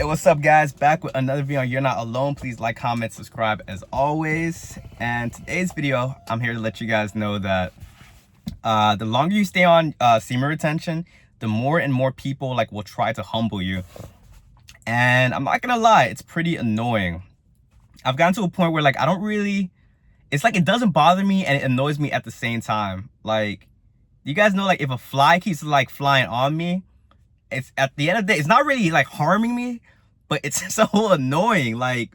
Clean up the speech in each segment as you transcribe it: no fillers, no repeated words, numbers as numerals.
Hey, what's up, guys? Back with another video on You're Not Alone. Please like, comment, subscribe as always. And today's video, I'm here to let you guys know that the longer you stay on semen retention, the more and more people will try to humble you. And I'm not gonna lie, it's pretty annoying. I've gotten to a point where I don't really, it's it doesn't bother me and it annoys me at the same time. You guys know, if a fly keeps flying on me, it's at the end of the day, it's not really harming me, but it's so annoying. A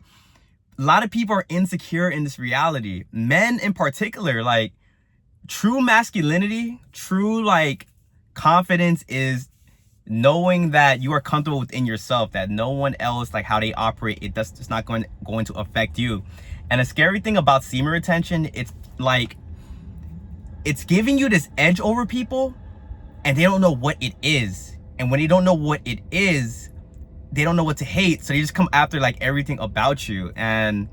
lot of people are insecure in this reality, men in particular. True masculinity, true confidence is knowing that you are comfortable within yourself, that no one else, how they operate, it's not going to affect you. And a scary thing about semen retention, it's it's giving you this edge over people, and they don't know what it is. And when they don't know what it is, they don't know what to hate, so they just come after everything about you. And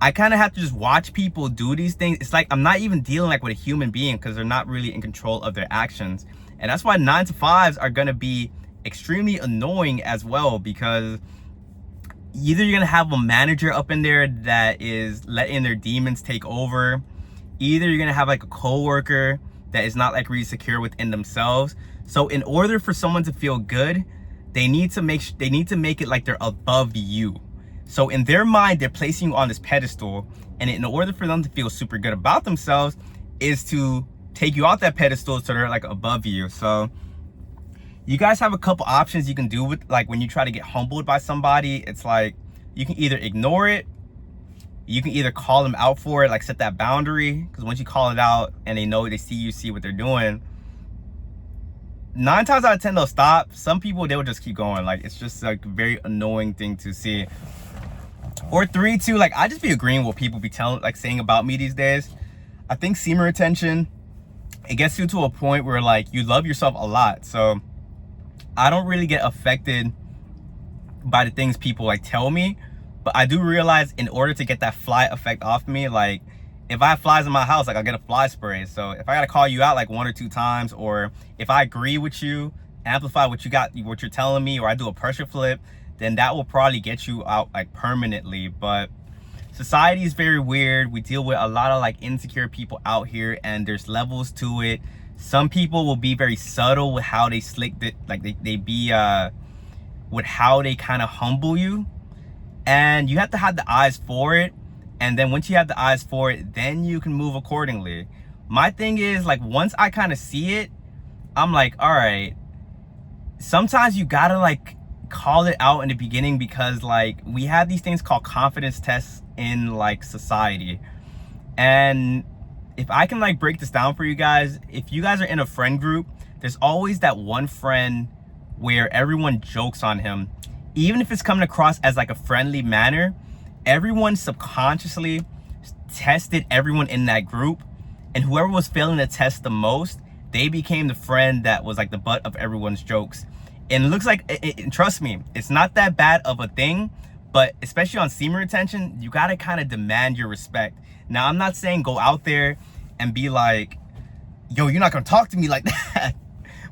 I kind of have to just watch people do these things. It's I'm not even dealing with a human being, because they're not really in control of their actions. And that's why 9-to-5s are going to be extremely annoying as well, because either you're going to have a manager up in there that is letting their demons take over, either you're going to have a coworker that is not really secure within themselves. So in order for someone to feel good, they need to make it like they're above you. So in their mind, they're placing you on this pedestal, and in order for them to feel super good about themselves is to take you off that pedestal so they're above you. So you guys have a couple options you can do with when you try to get humbled by somebody. It's you can either ignore it, you can either call them out for it, set that boundary, because once you call it out and they see what they're doing, 9 times out of 10 they'll stop. Some people, they will just keep going. It's just a very annoying thing to see. Or 3, 2, I just be agreeing with what people be saying about me these days. I think semen retention, it gets you to a point where you love yourself a lot. So I don't really get affected by the things people tell me, but I do realize in order to get that fly effect off me, if I have flies in my house, I'll get a fly spray. So if I gotta call you out 1 or 2 times, or if I agree with you, amplify what you're telling me, or I do a pressure flip, then that will probably get you out permanently. But society is very weird. We deal with a lot of insecure people out here, and there's levels to it. Some people will be very subtle with how they slick it, they be with how they kind of humble you, and you have to have the eyes for it. And then once you have the eyes for it, then you can move accordingly. My thing is, once I kind of see it, I'm all right, sometimes you gotta call it out in the beginning, because we have these things called confidence tests in society. And if I can break this down for you guys, if you guys are in a friend group, there's always that one friend where everyone jokes on him, even if it's coming across as a friendly manner. Everyone subconsciously tested everyone in that group, and whoever was failing the test the most, they became the friend that was the butt of everyone's jokes. And it looks trust me, it's not that bad of a thing, but especially on semen retention, you gotta kind of demand your respect. Now, I'm not saying go out there and be yo, you're not gonna talk to me like that.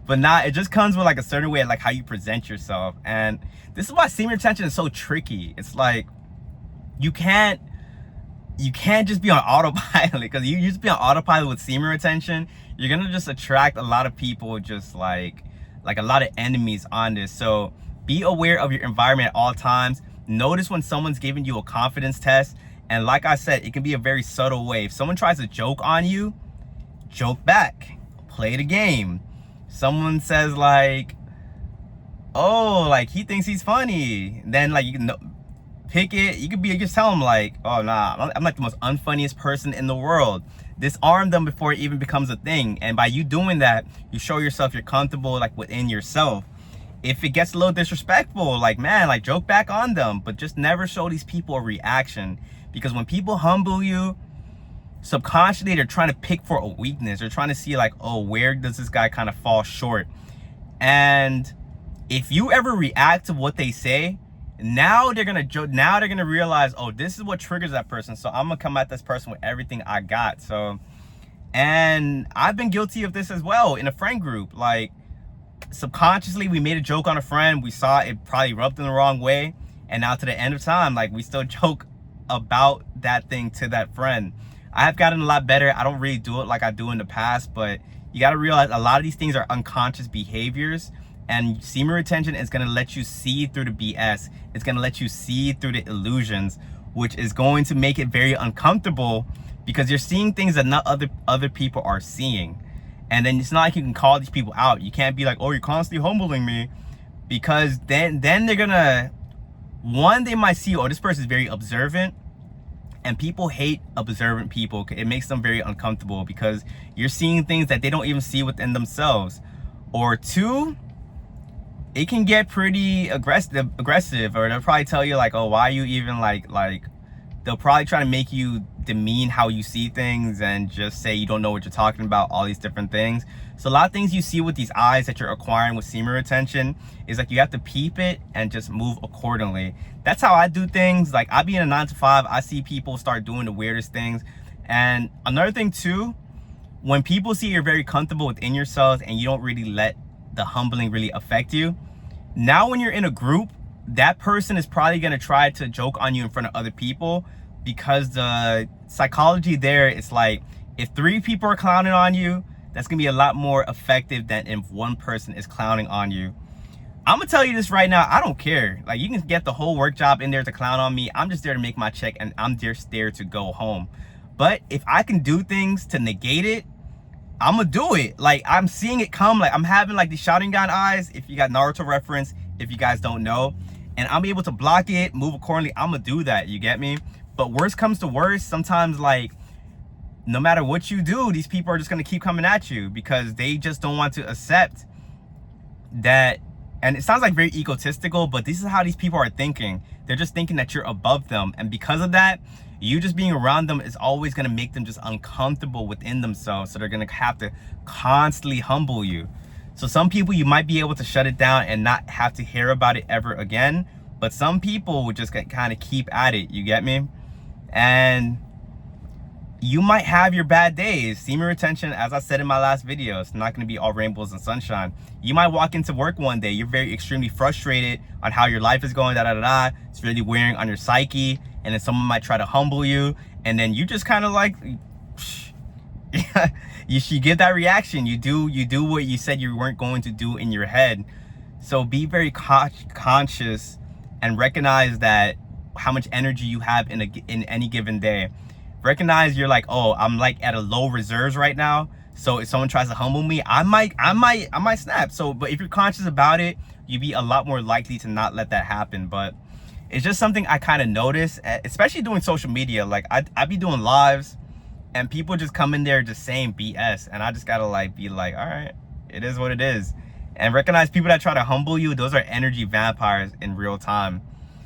But it just comes with a certain way of how you present yourself. And this is why semen retention is so tricky. It's you can't just be on autopilot, because you just be on autopilot with semen retention, you're gonna just attract a lot of people, just a lot of enemies on this. So be aware of your environment at all times. Notice when someone's giving you a confidence test, and like I said, it can be a very subtle way. If someone tries to joke on you, joke back, play the game. Someone says oh, he thinks he's funny, then you can pick it. You could just tell them oh nah, I'm the most unfunniest person in the world. Disarm them before it even becomes a thing. And by you doing that, you show yourself you're comfortable within yourself. If it gets a little disrespectful, man, joke back on them, but just never show these people a reaction. Because when people humble you, subconsciously they're trying to pick for a weakness. They're trying to see oh, where does this guy kind of fall short? And if you ever react to what they say, now they're gonna realize, oh, this is what triggers that person, so I'm gonna come at this person with everything I got. So, and I've been guilty of this as well in a friend group. subconsciously we made a joke on a friend, we saw it probably rubbed in the wrong way, and now to the end of time, like, we still joke about that thing to that friend. I have gotten a lot better. I don't really do it like I do in the past, but you got to realize a lot of these things are unconscious behaviors, and semen retention is going to let you see through the BS. It's going to let you see through the illusions, which is going to make it very uncomfortable because you're seeing things that not other people are seeing. And then it's not like you can call these people out. You can't be like, oh, you're constantly humbling me, because then they're gonna, one, they might see, oh, this person is very observant, and people hate observant people. It makes them very uncomfortable because you're seeing things that they don't even see within themselves. Or two, it can get pretty aggressive, or they'll probably tell you like, oh, why are you even like they'll probably try to make you demean how you see things and just say you don't know what you're talking about, all these different things. So a lot of things you see with these eyes that you're acquiring with semen retention is like you have to peep it and just move accordingly. That's how I do things. Like, I be in a 9 to 5, I see people start doing the weirdest things. And another thing too, when people see you're very comfortable within yourselves and you don't really let the humbling really affect you, now when you're in a group, that person is probably going to try to joke on you in front of other people, because the psychology there is like, if 3 people are clowning on you, that's going to be a lot more effective than if 1 person is clowning on you. I'm going to tell you this right now, I don't care. Like, you can get the whole work job in there to clown on me. I'm just there to make my check, and I'm just there to go home. But if I can do things to negate it, I'm gonna do it. Like, I'm seeing it come. Like, I'm having like the Sharingan eyes, if you got Naruto reference, if you guys don't know, and I'm able to block it, move accordingly. I'm gonna do that, you get me? But worst comes to worst, sometimes, like, no matter what you do, these people are just gonna keep coming at you because they just don't want to accept that. And it sounds like very egotistical, but this is how these people are thinking. They're just thinking that you're above them, and because of that, you just being around them is always going to make them just uncomfortable within themselves. So they're going to have to constantly humble you. So some people, you might be able to shut it down and not have to hear about it ever again. But some people would just kind of keep at it. You get me? And you might have your bad days. Semen retention, as I said in my last video, it's not going to be all rainbows and sunshine. You might walk into work one day, you're very extremely frustrated on how your life is going, It's really wearing on your psyche, and then someone might try to humble you, and then you just kind of like, you give that reaction. You do what you said you weren't going to do in your head. So be very conscious and recognize that how much energy you have in any given day. Recognize you're like, oh, I'm like at a low reserves right now, so if someone tries to humble me, I might snap. So, but if you're conscious about it, you'd be a lot more likely to not let that happen. But it's just something I kind of notice, especially doing social media. Like, I be doing lives, and people just come in there just saying BS, and I just gotta like be like, all right, it is what it is. And recognize people that try to humble you, those are energy vampires in real time.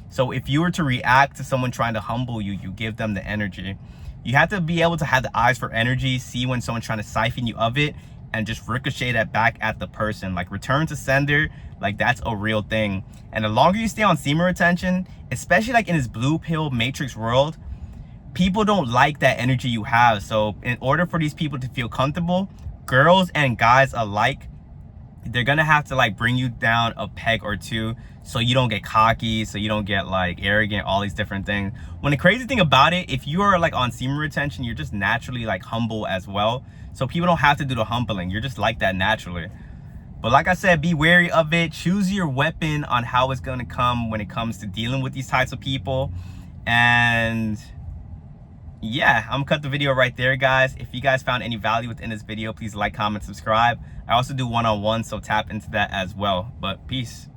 So if you were to react to someone trying to humble you, you give them the energy. You have to be able to have the eyes for energy, see when someone's trying to siphon you of it, and just ricochet that back at the person. Like, return to sender, like, that's a real thing. And the longer you stay on semen retention, especially like in this blue pill matrix world, people don't like that energy you have. So in order for these people to feel comfortable, girls and guys alike, they're gonna have to like bring you down a peg or two, so you don't get cocky, so you don't get like arrogant, all these different things. When the crazy thing about it, if you are like on semen retention, you're just naturally like humble as well. So people don't have to do the humbling. You're just like that naturally. But like I said, be wary of it. Choose your weapon on how it's gonna come when it comes to dealing with these types of people. And yeah, I'm gonna cut the video right there, guys. If you guys found any value within this video, please like, comment, subscribe. I also do one-on-one, so tap into that as well. But peace.